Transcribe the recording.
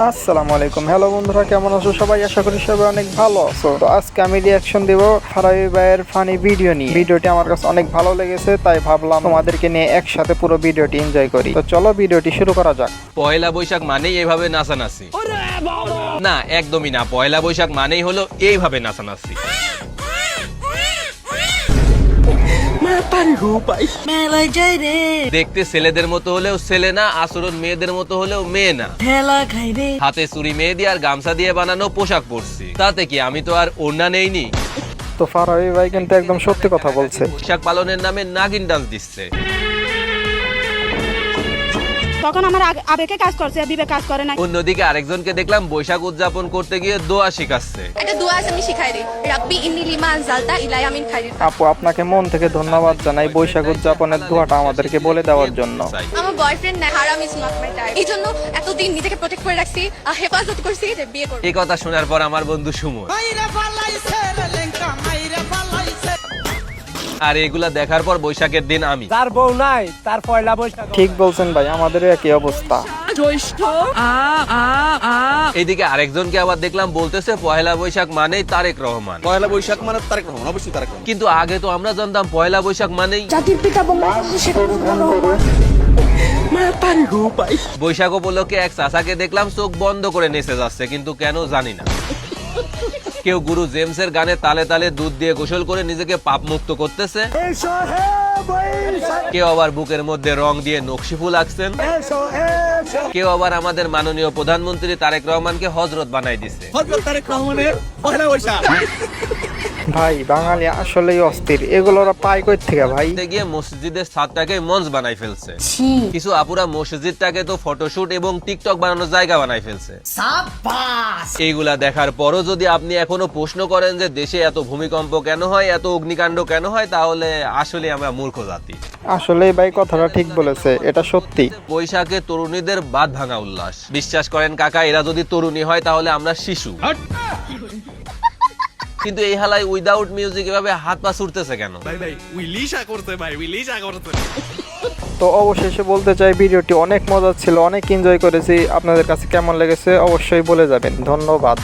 আসসালামু আলাইকুম। হ্যালো বন্ধুরা, কেমন আছো সবাই? আশা করি সবাই অনেক ভালো আছো। তো আজকে আমি রিয়াকশন দেব ফারাবি ভাইয়ের ফানি ভিডিও নিয়ে। ভিডিওটি আমার কাছে অনেক ভালো লেগেছে, তাই ভাবলাম তোমাদেরকে নিয়ে একসাথে পুরো ভিডিওটি এনজয় করি। তো চলো ভিডিওটি শুরু করা যাক। পয়লা বৈশাখ মানেই এভাবে নাচানাচি? না, একদমই না। পয়লা বৈশাখ মানেই হলো এইভাবে নাচানাচি। মেলায় যাই রে, দেখতে ছেলেদের মতো হলেও ছেলে না, আচরণ মেয়েদের মতো হলেও মেয়ে না। ঠেলা খাই রে। হাতে চুরি মেহেদি আর গামছা দিয়ে বানানো পোশাক পরছি, তাতে কি আমি তো আর ওড়না নেইনি। তো ফারাবি ভাই কিন্তু একদম সত্যি কথা বলছে। পোশাক পালনের নামে নাগিন ডান্স দিচ্ছে। তখন আমার আবেগে কাজ করছে, বিবেক কাজ করে না। অন্যদিকে আরেকজনকে দেখলাম বৈশাখ উদযাপন করতে গিয়ে দোয়া শিখাচ্ছে। একটা দোয়া আছে, আমি শিখাই দিই। রাব্বি ইন্নি লিমা আনজালতা ইলাইয়া মিন খাইরিন। আপু, আপনাকে মন থেকে ধন্যবাদ জানাই বৈশাখ উদযাপনের দোয়াটা আমাদেরকে বলে দেওয়ার জন্য। আমার বয়ফ্রেন্ড না, হারাম ইজ নট মাই টাইপ। এই জন্য এতদিন নিজেকে প্রোটেক্ট করে রাখছি, হেফাজত করছি যে বিয়ে করব। এই কথা শোনার পর আমার বন্ধু সুমন আর এগুলা দেখার পর বৈশাখের দিন আমি তার বউ নাই, তার পয়লা বৈশাখ। ঠিক বলছেন ভাই, আমাদেরও একই অবস্থা। এইদিকে আরেকজনকে আবার দেখলাম বলতেছে পয়লা বৈশাখ মানেই তারেক রহমান। পয়লা বৈশাখ মানে তারেক রহমান, অবশ্যই তারেক রহমান। কিন্তু আগে তো আমরা জানতাম পয়লা বৈশাখ মানেই জাতির পিতা বঙ্গবন্ধু শেখ মুজিবুর রহমান। বৈশাখ উপলক্ষে এক চাচাকে দেখলাম চোখ বন্ধ করে নেচে যাচ্ছে, কিন্তু কেন জানি না। কেউ গুরু জেমসের গানে তালে তালে দুধ দিয়ে গোসল করে নিজেকে পাপ মুক্ত করতেছে, কেউ আবার বুকের মধ্যে রং দিয়ে নকশি ফুল আঁকছেন, কেউ আবার আমাদের মাননীয় প্রধানমন্ত্রী তারেক রহমানকে হজরত বানাই দিছে। হযরত তারেক রহমানের পয়লা বৈশাখ। ভাই, বাঙালি আসলেই অস্থির। এগুলো ওরা পায় কই থেকে ভাই? গিয়ে মসজিদের ছাদটাকে মঞ্চ বানাই ফেলছে। কিছু আপুরা মসজিদটাকে তো ফটোশুট এবং টিকটক বানানোর জায়গা বানাই ফেলছে। এইগুলা দেখার পরও যদি আপনি এখনো প্রশ্ন করেন যে দেশে এত ভূমিকম্প কেন হয়, এত অগ্নিকাণ্ড কেন হয়, তাহলে আসলে আমরা মূর্খ জাতি। আসলেই ভাই কথাটা ঠিক বলেছে, এটা সত্যি। বৈশাখে তরুণীদের বাদ ভাঙা উল্লাস। বিশ্বাস করেন কাকা, এরা যদি তরুণী হয় তাহলে আমরা শিশু। কিন্তু এই হালাই উইদাউট মিউজিক এভাবে হাত পা ছুটতেছে কেন? ভাই উইলিশা করতে, ভাই উইলিশা করতে। তো অবশেষে বলতে চাই, ভিডিওটি অনেক মজা ছিল, অনেক এনজয় করেছি। আপনাদের কাছে কেমন লেগেছে অবশ্যই বলে যাবেন। ধন্যবাদ।